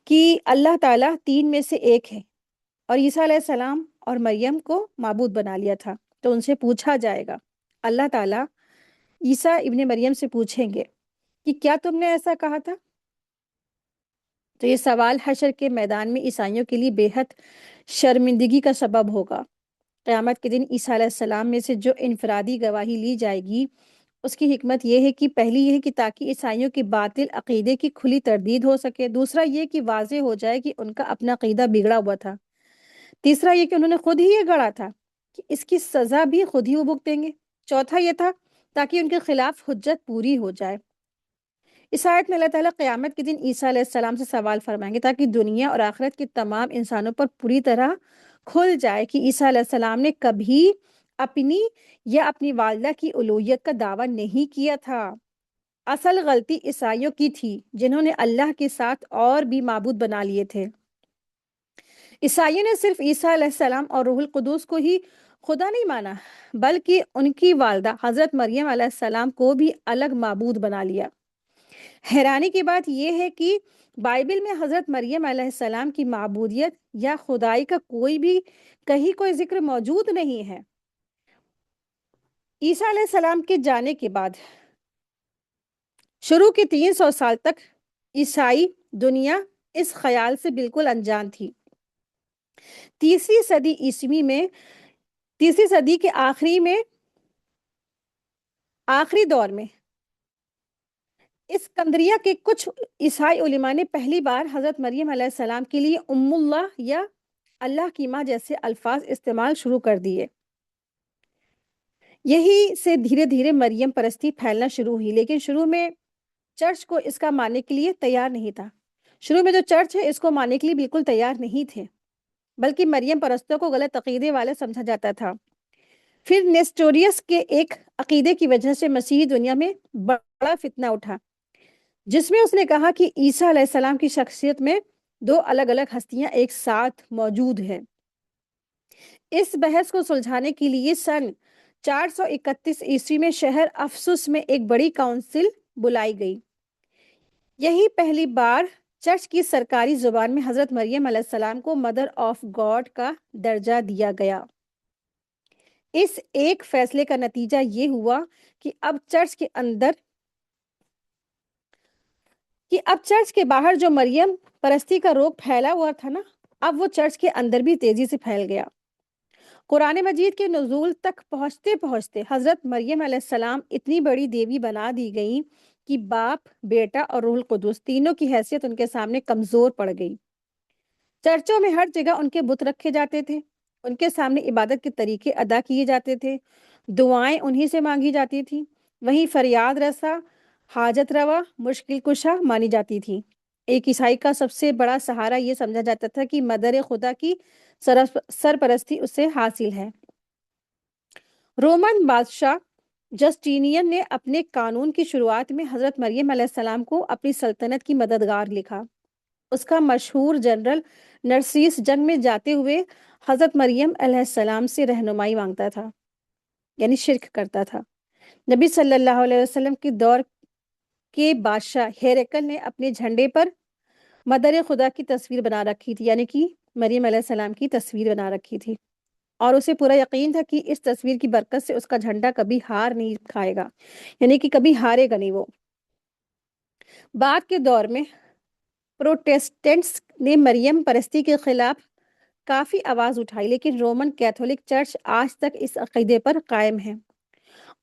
کہ اللہ تعالیٰ تین میں سے ایک ہے اور عیسیٰ علیہ السلام اور مریم کو معبود بنا لیا تھا، تو ان سے پوچھا جائے گا، اللہ تعالیٰ عیسیٰ ابن مریم سے پوچھیں گے کہ کیا تم نے ایسا کہا تھا؟ تو یہ سوال حشر کے میدان میں عیسائیوں کے لیے بے حد شرمندگی کا سبب ہوگا۔ قیامت کے دن عیسیٰ علیہ السلام میں سے جو انفرادی گواہی لی جائے گی، اس کی حکمت یہ ہے کہ پہلی یہ ہے کہ تاکہ عیسائیوں کے باطل عقیدے کی کھلی تردید ہو سکے، دوسرا یہ کہ واضح ہو جائے کہ ان کا اپنا عقیدہ بگڑا ہوا تھا، تیسرا یہ کہ انہوں نے خود ہی یہ گڑھا تھا کہ اس کی سزا بھی خود ہی وہ بھگتیں گے، چوتھا یہ تھا تاکہ ان کے خلاف حجت پوری ہو جائے۔ اس آیت میں اللہ تعالیٰ قیامت کے دن عیسیٰ علیہ السلام سے سوال فرمائیں گے تاکہ دنیا اور آخرت کے تمام انسانوں پر پوری طرح کھل جائے کہ عیسیٰ علیہ السلام نے کبھی اپنی یا اپنی والدہ کی الوہیت کا دعویٰ نہیں کیا تھا۔ اصل غلطی عیسائیوں کی تھی جنہوں نے اللہ کے ساتھ اور بھی معبود بنا لیے تھے۔ عیسائیوں نے صرف عیسیٰ علیہ السلام اور روح القدس کو ہی خدا نہیں مانا، بلکہ ان کی والدہ حضرت مریم علیہ السلام کو بھی الگ معبود بنا لیا۔ حیرانی کی بات یہ ہے کہ بائبل میں حضرت مریم علیہ السلام کی معبودیت یا خدائی کا کہیں کوئی ذکر موجود نہیں ہے۔ عیسیٰ علیہ السلام کے جانے کے بعد شروع کے 300 سال تک عیسائی دنیا اس خیال سے بالکل انجان تھی۔ تیسری صدی کے آخری دور میں اسکندریہ کے کچھ عیسائی علماء نے پہلی بار حضرت مریم علیہ السلام کے لیے ام اللہ یا اللہ کی ماں جیسے الفاظ استعمال شروع کر دیے۔ یہی سے دھیرے دھیرے مریم پرستی پھیلنا شروع ہوئی، لیکن شروع میں چرچ کو اس کا ماننے کے لیے تیار نہیں تھا۔ شروع میں جو چرچ ہے اس کو ماننے کے لیے بالکل تیار نہیں تھے، بلکہ مریم پرستوں کو غلط عقیدے والے سمجھا جاتا تھا۔ پھر نیسٹوریس کے ایک عقیدے کی وجہ سے مسیحی دنیا میں بڑا فتنہ اٹھا، جس میں اس نے کہا کہ عیسیٰ علیہ السلام کی شخصیت میں دو الگ الگ ہستیاں ایک ساتھ موجود ہیں۔ اس بحث کو سلجھانے کے لیے سن 431 عیسوی میں شہر افسس میں ایک بڑی کونسل بلائی گئی۔ یہی پہلی بار چرچ کی سرکاری زبان میں حضرت مریم علیہ السلام کو مدر آف گاڈ کا درجہ دیا گیا۔ اس ایک فیصلے کا نتیجہ یہ ہوا کہ اب چرچ کے باہر جو مریم پرستی کا روگ پھیلا ہوا تھا نا، اب وہ چرچ کے اندر بھی تیزی سے پھیل گیا۔ قرآن مجید کے نزول تک پہنچتے پہنچتے حضرت مریم علیہ السلام اتنی بڑی دیوی بنا دی گئی کہ باپ، بیٹا اور روح القدس تینوں کی حیثیت ان کے سامنے کمزور پڑ گئی۔ چرچوں میں ہر جگہ ان کے بت رکھے جاتے تھے، ان کے سامنے عبادت کے طریقے ادا کیے جاتے تھے، دعائیں انہی سے مانگی جاتی تھیں، وہیں فریاد رسا، حاجت روا، مشکل کشا مانی جاتی تھی۔ ایک عیسائی کا سب سے بڑا سہارا یہ سمجھا جاتا تھا کہ مدر خدا کی سرپرستی اسے حاصل ہے۔ رومن بادشاہ جسٹینین نے اپنے قانون کی شروعات میں حضرت مریم علیہ السلام کو اپنی سلطنت کی مددگار لکھا۔ اس کا مشہور جنرل نرسیس جنگ میں جاتے ہوئے حضرت مریم علیہ السلام سے رہنمائی مانگتا تھا، یعنی شرک کرتا تھا۔ نبی صلی اللہ علیہ وسلم کے دور کے بادشاہ ہیرکل نے اپنے جھنڈے پر مدر خدا کی تصویر بنا رکھی تھی، یعنی کہ مریم علیہ السلام کی تصویر بنا رکھی تھی، اور اسے پورا یقین تھا کہ اس تصویر کی برکت سے اس کا جھنڈا کبھی ہار نہیں کھائے گا، یعنی کہ کبھی ہارے گا نہیں وہ۔ بعد کے دور میں پروٹیسٹنٹس نے مریم پرستی کے خلاف کافی آواز اٹھائی، لیکن رومن کیتھولک چرچ آج تک اس عقیدے پر قائم ہے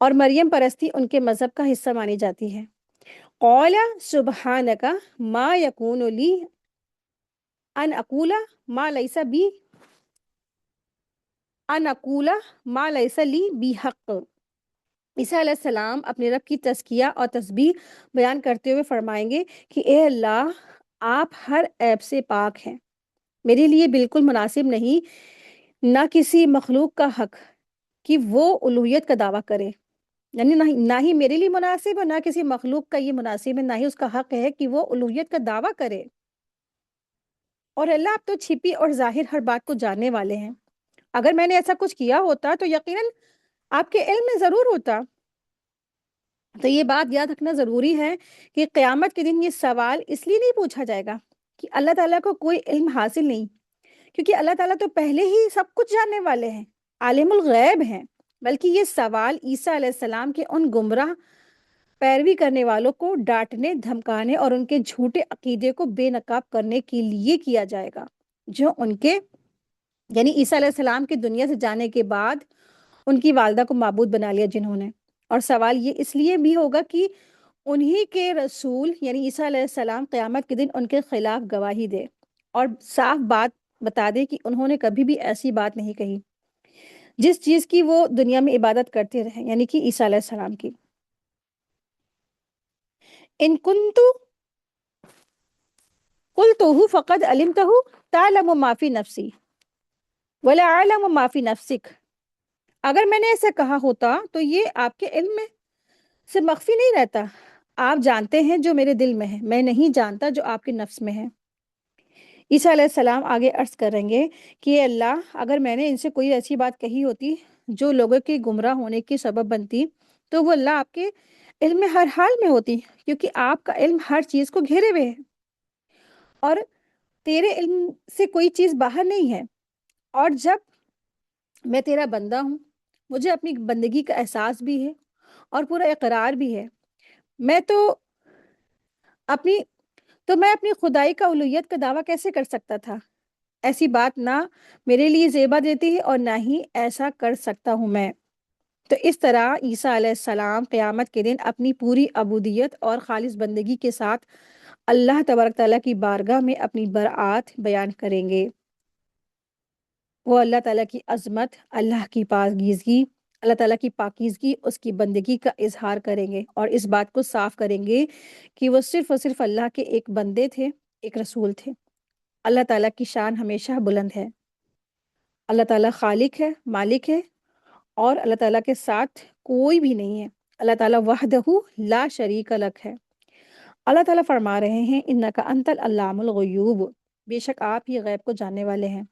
اور مریم پرستی ان کے مذہب کا حصہ مانی جاتی ہے۔ قال سبحانک ما یکون لی ان اقول ما لیس بی ان اقول ما لیس لی بحق۔ عیسیٰ علیہ السلام اپنے رب کی تزکیہ اور تسبیح بیان کرتے ہوئے فرمائیں گے کہ اے اللہ، آپ ہر عیب سے پاک ہیں، میرے لیے بالکل مناسب نہیں، نہ کسی مخلوق کا حق کہ وہ الوہیت کا دعویٰ کرے، یعنی نہ ہی میرے لیے مناسب اور نہ کسی مخلوق کا یہ مناسب ہے، نہ ہی اس کا حق ہے کہ وہ الوہیت کا دعویٰ کرے۔ اور اللہ، آپ تو چھپی اور ظاہر ہر بات کو جاننے والے ہیں، اگر میں نے ایسا کچھ کیا ہوتا تو یقیناً آپ کے علم میں ضرور ہوتا۔ تو یہ بات یاد رکھنا ضروری ہے کہ قیامت کے دن یہ سوال اس لیے نہیں پوچھا جائے گا کہ اللہ تعالیٰ کو کوئی علم حاصل نہیں، کیونکہ اللہ تعالیٰ تو پہلے ہی سب کچھ جاننے والے ہیں، عالم الغیب ہیں، بلکہ یہ سوال عیسیٰ علیہ السلام کے ان گمراہ پیروی کرنے والوں کو ڈانٹنے، دھمکانے اور ان کے جھوٹے عقیدے کو بے نقاب کرنے کے لیے کیا جائے گا، جو ان کے یعنی عیسیٰ علیہ السلام کی دنیا سے جانے کے بعد ان کی والدہ کو معبود بنا لیا جنہوں نے۔ اور سوال یہ اس لیے بھی ہوگا کہ انہی کے رسول یعنی عیسیٰ علیہ السلام قیامت کے دن ان کے خلاف گواہی دے اور صاف بات بتا دے کہ انہوں نے کبھی بھی ایسی بات نہیں کہی جس چیز کی وہ دنیا میں عبادت کرتے رہے، یعنی کہ عیسیٰ علیہ السلام کی۔ ان کنتو قلتہ فقد علمتہ تعلم ما فی نفسی ولا اعلم ما فی نفسک۔ اگر میں نے ایسا کہا ہوتا تو یہ آپ کے علم میں سے مخفی نہیں رہتا، آپ جانتے ہیں جو میرے دل میں ہے، میں نہیں جانتا جو آپ کے نفس میں ہے۔ عیسیٰ علیہ السلام آگے عرض کریں گے کہ اے اللہ، اگر میں نے ان سے کوئی ایسی بات کہی ہوتی جو لوگوں کے گمراہ ہونے کی سبب بنتی تو وہ اللہ آپ کے علم میں ہر حال میں ہوتی، کیونکہ آپ کا علم ہر چیز کو گھیرے ہوئے ہے اور تیرے علم سے کوئی چیز باہر نہیں ہے، اور جب میں تیرا بندہ ہوں مجھے اپنی بندگی کا احساس بھی ہے اور پورا اقرار بھی ہے، میں تو اپنی میں اپنی خدائی کا الوہیت کا دعویٰ کیسے کر سکتا تھا؟ ایسی بات نہ میرے لیے زیبا دیتی ہے اور نہ ہی ایسا کر سکتا ہوں میں۔ تو اس طرح عیسیٰ علیہ السلام قیامت کے دن اپنی پوری عبودیت اور خالص بندگی کے ساتھ اللہ تبارک تعالیٰ کی بارگاہ میں اپنی برآت بیان کریں گے۔ وہ اللہ تعالیٰ کی عظمت، اللہ کی پاکیزگی، اللہ تعالیٰ کی پاکیزگی، اس کی بندگی کا اظہار کریں گے اور اس بات کو صاف کریں گے کہ وہ صرف اور صرف اللہ کے ایک بندے تھے، ایک رسول تھے۔ اللہ تعالیٰ کی شان ہمیشہ بلند ہے، اللہ تعالیٰ خالق ہے، مالک ہے، اور اللہ تعالیٰ کے ساتھ کوئی بھی نہیں ہے، اللہ تعالیٰ وحدہ لا شریک لک ہے۔ اللہ تعالیٰ فرما رہے ہیں انک انت العلام الغیوب، بے شک آپ ہی غیب کو جاننے والے ہیں۔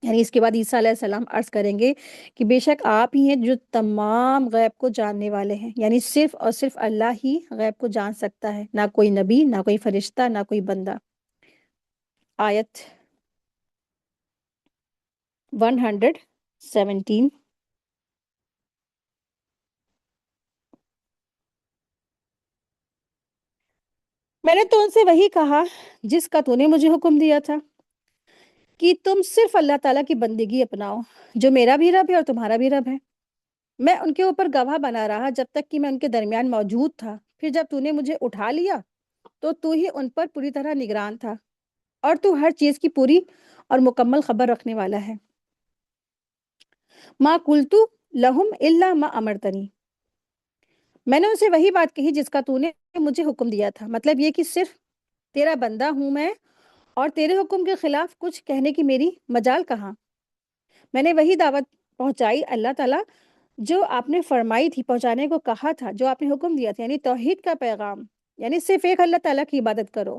یعنی اس کے بعد عیسیٰ علیہ السلام عرض کریں گے کہ بے شک آپ ہی ہیں جو تمام غیب کو جاننے والے ہیں، یعنی صرف اور صرف اللہ ہی غیب کو جان سکتا ہے، نہ کوئی نبی، نہ کوئی فرشتہ، نہ کوئی بندہ۔ آیت 117۔ میں نے تو ان سے وہی کہا جس کا تو نے مجھے حکم دیا تھا کہ تم صرف اللہ تعالیٰ کی بندگی اپناؤ جو میرا بھی رب ہے اور تمہارا بھی رب ہے۔ میں ان کے اوپر گواہ بنا رہا جب تک کہ میں ان کے درمیان موجود تھا، پھر جب تو نے مجھے اٹھا لیا تو ہی ان پر پوری طرح نگران تھا، اور تو ہر چیز کی پوری اور مکمل خبر رکھنے والا ہے۔ ما قلت لہم الا ما امرتنی، میں نے ان سے وہی بات کہی جس کا تو نے مجھے حکم دیا تھا، مطلب یہ کہ صرف تیرا بندہ ہوں میں، اور تیرے حکم کے خلاف کچھ کہنے کی میری مجال کہاں۔ میں نے وہی دعوت پہنچائی اللہ تعالیٰ جو آپ نے فرمائی تھی، پہنچانے کو کہا تھا، جو آپ نے حکم دیا تھا، یعنی توحید کا پیغام، یعنی صرف ایک اللہ تعالیٰ کی عبادت کرو۔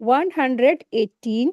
118,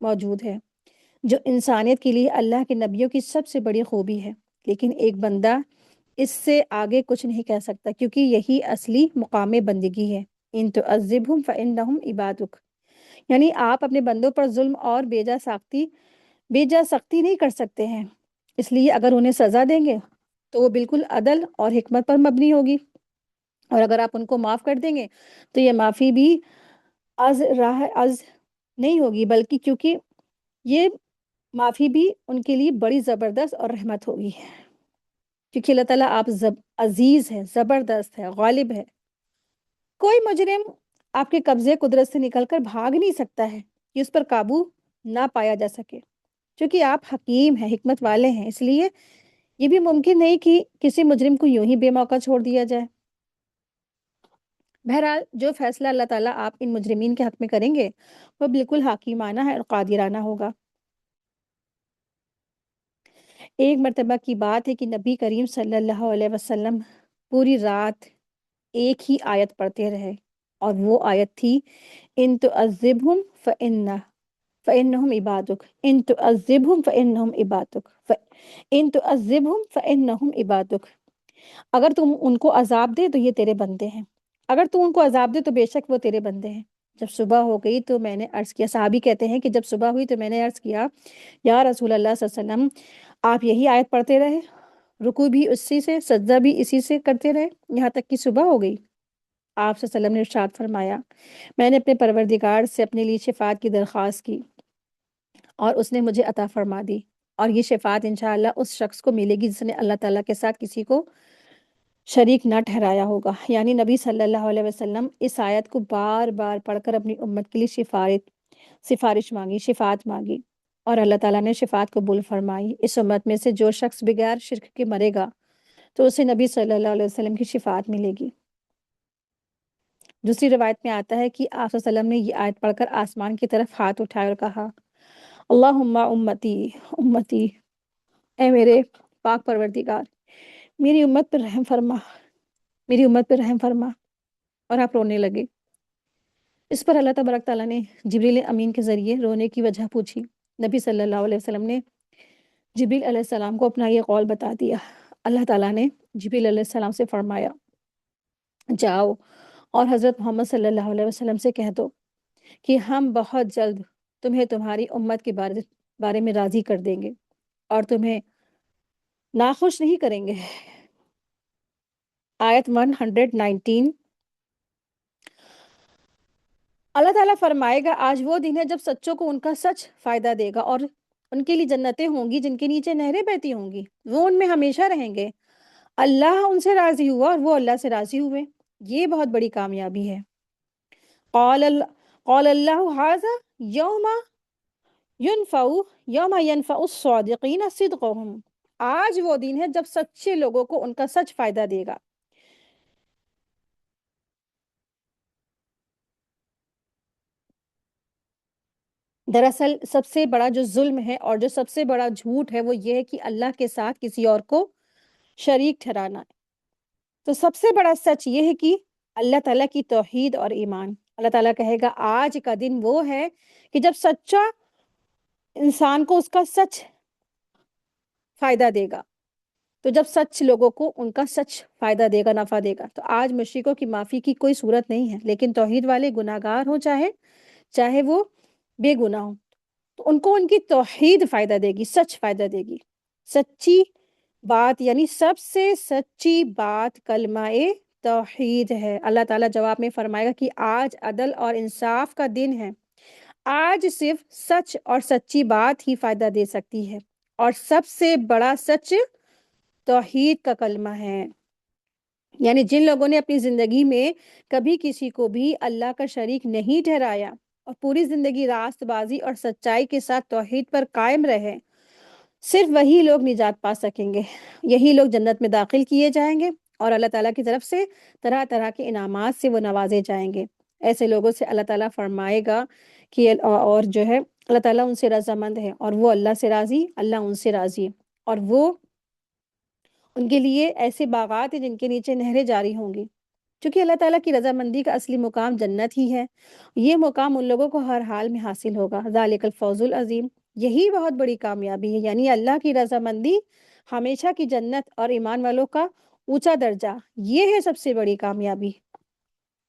موجود ہے، جو انسانیت کے لیے اللہ کے نبیوں کی سب سے بڑی خوبی ہے، لیکن ایک بندہ اس سے آگے کچھ نہیں کہہ سکتا، کیونکہ یہی اصلی مقام بندگی ہے۔ ان تعذبہم فانہم عبادک، یعنی آپ اپنے بندوں پر ظلم اور بے جا سختی نہیں کر سکتے ہیں، اس لیے اگر انہیں سزا دیں گے تو وہ بالکل عدل اور حکمت پر مبنی ہوگی، اور اگر آپ ان کو معاف کر دیں گے تو یہ معافی بھی از نہیں ہوگی، بلکہ کیونکہ یہ معافی بھی ان کے لیے بڑی زبردست اور رحمت ہوگی، کیونکہ اللہ تعالیٰ آپ عزیز ہے، زبردست ہے، غالب ہے۔ کوئی مجرم آپ کے قبضے قدرت سے نکل کر بھاگ نہیں سکتا ہے کہ اس پر قابو نہ پایا جا سکے، کیونکہ آپ حکیم ہیں، حکمت والے ہیں، اس لیے یہ بھی ممکن نہیں کہ کسی مجرم کو یوں ہی بے موقع چھوڑ دیا جائے۔ بہرحال جو فیصلہ اللہ تعالیٰ آپ ان مجرمین کے حق میں کریں گے وہ بالکل حکیمانہ ہے اور قادرانہ ہوگا۔ ایک مرتبہ کی بات ہے کہ نبی کریم صلی اللہ علیہ وسلم پوری رات ایک ہی آیت پڑھتے رہے، اور وہ آیت تھی ان تعذبہم فإنہم عبادک، ان تعذبہم فإنہم عبادک، ان تعذبہم فإنہم عبادک، اگر تم ان کو عذاب دے تو یہ تیرے بندے ہیں، اگر تم ان کو عذاب دے تو بے شک وہ تیرے بندے ہیں۔ جب صبح ہو گئی تو میں نے عرض کیا، صحابی کہتے ہیں کہ جب صبح ہوئی تو میں نے عرض کیا یا رسول اللہ صلی اللہ علیہ وسلم، آپ یہی آیت پڑھتے رہے، رکوع بھی اسی سے، سجدہ بھی اسی سے کرتے رہے یہاں تک کہ صبح ہو گئی؟ آپ صلی اللہ علیہ وسلم نے ارشاد فرمایا، میں نے اپنے پروردگار سے اپنے لیے شفاعت کی درخواست کی اور اس نے مجھے عطا فرما دی، اور یہ شفاعت انشاءاللہ اس شخص کو ملے گی جس نے اللہ تعالیٰ کے ساتھ کسی کو شریک نہ ٹھہرایا ہوگا۔ یعنی نبی صلی اللہ علیہ وسلم اس آیت کو بار بار پڑھ کر اپنی امت کے لیے سفارش مانگی، شفاعت مانگی، اور اللہ تعالیٰ نے شفاعت قبول فرمائی۔ اس امت میں سے جو شخص بغیر شرک کے مرے گا تو اسے نبی صلی اللہ علیہ وسلم کی شفاعت ملے گی۔ دوسری روایت میں آتا ہے کہ آپ صلی اللہ علیہ وسلم نے یہ آیت پڑھ کر آسمان کی طرف ہاتھ اٹھائے اور کہا، اللہم امتی امتی، اے میرے پاک پروردگار میری امت پر رحم فرما، میری امت پر رحم فرما، اور آپ رونے لگے۔ اس پر اللہ تبارک تعالیٰ نے جبریل امین کے ذریعے رونے کی وجہ پوچھی۔ نبی صلی اللہ علیہ وسلم نے جبریل علیہ السلام کو اپنا یہ قول بتا دیا۔ اللہ تعالیٰ نے جبریل علیہ السلام سے فرمایا، جاؤ اور حضرت محمد صلی اللہ علیہ وسلم سے کہہ دو کہ ہم بہت جلد تمہیں تمہاری امت کے بارے میں راضی کر دیں گے اور تمہیں ناخوش نہیں کریں گے۔ آیت 119، اللہ تعالیٰ فرمائے گا، آج وہ دن ہے جب سچوں کو ان کا سچ فائدہ دے گا، اور ان کے لیے جنتیں ہوں گی جن کے نیچے نہریں بہتی ہوں گی، وہ ان میں ہمیشہ رہیں گے۔ اللہ ان سے راضی ہوا اور وہ اللہ سے راضی ہوئے، یہ بہت بڑی کامیابی ہے۔ قال اللہ ھذا یوم ینفع الصادقین صدقہم، آج وہ دن ہے جب سچے لوگوں کو ان کا سچ فائدہ دے گا۔ دراصل سب سے بڑا جو ظلم ہے اور جو سب سے بڑا جھوٹ ہے وہ یہ ہے کہ اللہ کے ساتھ کسی اور کو شریک ٹھہرانا ہے۔ تو سب سے بڑا سچ یہ ہے کہ اللہ تعالیٰ کی توحید اور ایمان۔ اللہ تعالیٰ کہے گا آج کا دن وہ ہے کہ جب سچا انسان کو اس کا سچ فائدہ دے گا، تو جب سچ لوگوں کو ان کا سچ فائدہ دے گا، نفع دے گا۔ تو آج مشرکوں کی معافی کی کوئی صورت نہیں ہے، لیکن توحید والے گناہگار ہوں چاہے وہ بے گناہ ہوں، تو ان کو ان کی توحید فائدہ دے گی، سچ فائدہ دے گی۔ سچی بات یعنی سب سے سچی بات کلمہ توحید ہے۔ اللہ تعالیٰ جواب میں فرمائے گا کہ آج عدل اور انصاف کا دن ہے، آج صرف سچ اور سچی بات ہی فائدہ دے سکتی ہے، اور سب سے بڑا سچ توحید کا کلمہ ہے۔ یعنی جن لوگوں نے اپنی زندگی میں کبھی کسی کو بھی اللہ کا شریک نہیں ٹھہرایا اور پوری زندگی راست بازی اور سچائی کے ساتھ توحید پر قائم رہے، صرف وہی لوگ نجات پا سکیں گے، یہی لوگ جنت میں داخل کیے جائیں گے، اور اللہ تعالیٰ کی طرف سے طرح طرح کے انعامات سے وہ نوازے جائیں گے۔ ایسے لوگوں سے اللہ تعالیٰ فرمائے گا کہ اور جو ہے اللہ تعالیٰ ان سے رضامند ہے، اور وہ اللہ سے راضی، اللہ ان سے راضی، اور وہ ان کے لیے ایسے باغات ہیں جن کے نیچے نہریں جاری ہوں گی۔ چونکہ اللہ تعالیٰ کی رضامندی کا اصلی مقام جنت ہی ہے، یہ مقام ان لوگوں کو ہر حال میں حاصل ہوگا۔ ذالک الفوز العظیم، یہی بہت بڑی کامیابی ہے، یعنی اللہ کی رضامندی، ہمیشہ کی جنت اور ایمان والوں کا اونچا درجہ، یہ ہے سب سے بڑی کامیابی۔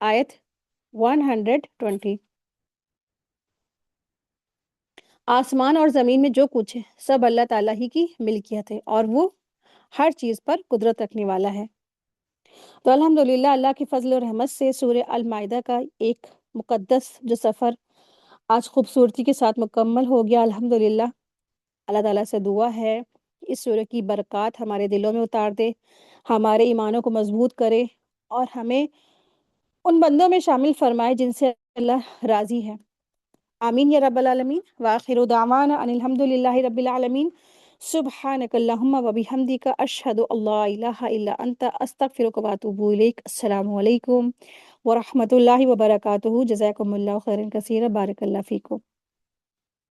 آیت 120، آسمان اور زمین میں جو کچھ ہے سب اللہ تعالیٰ ہی کی ملکیت ہے، اور وہ ہر چیز پر قدرت رکھنے والا ہے۔ تو الحمدللہ اللہ کی فضل و رحمت سے سورہ المائدہ کا ایک مقدس جو سفر آج خوبصورتی کے ساتھ مکمل ہو گیا الحمدللہ۔ اللہ تعالیٰ سے دعا ہے کہ اس سورہ کی برکات ہمارے دلوں میں اتار دے، ہمارے ایمانوں کو مضبوط کرے، اور ہمیں ان بندوں میں شامل فرمائے جن سے اللہ راضی ہے۔ آمین یا رب العالمین۔ وآخر دعوانا ان الحمد للہ رب العالمین۔ سبحانک اللہم و بحمدک، اشہد ان لا الہ الا انت، استغفرک و اتوب الیک۔ السلام علیکم ورحمۃ اللہ وبرکاتہ۔ جزاکم اللہ خیرا کثیرا، بارک اللہ فیکم۔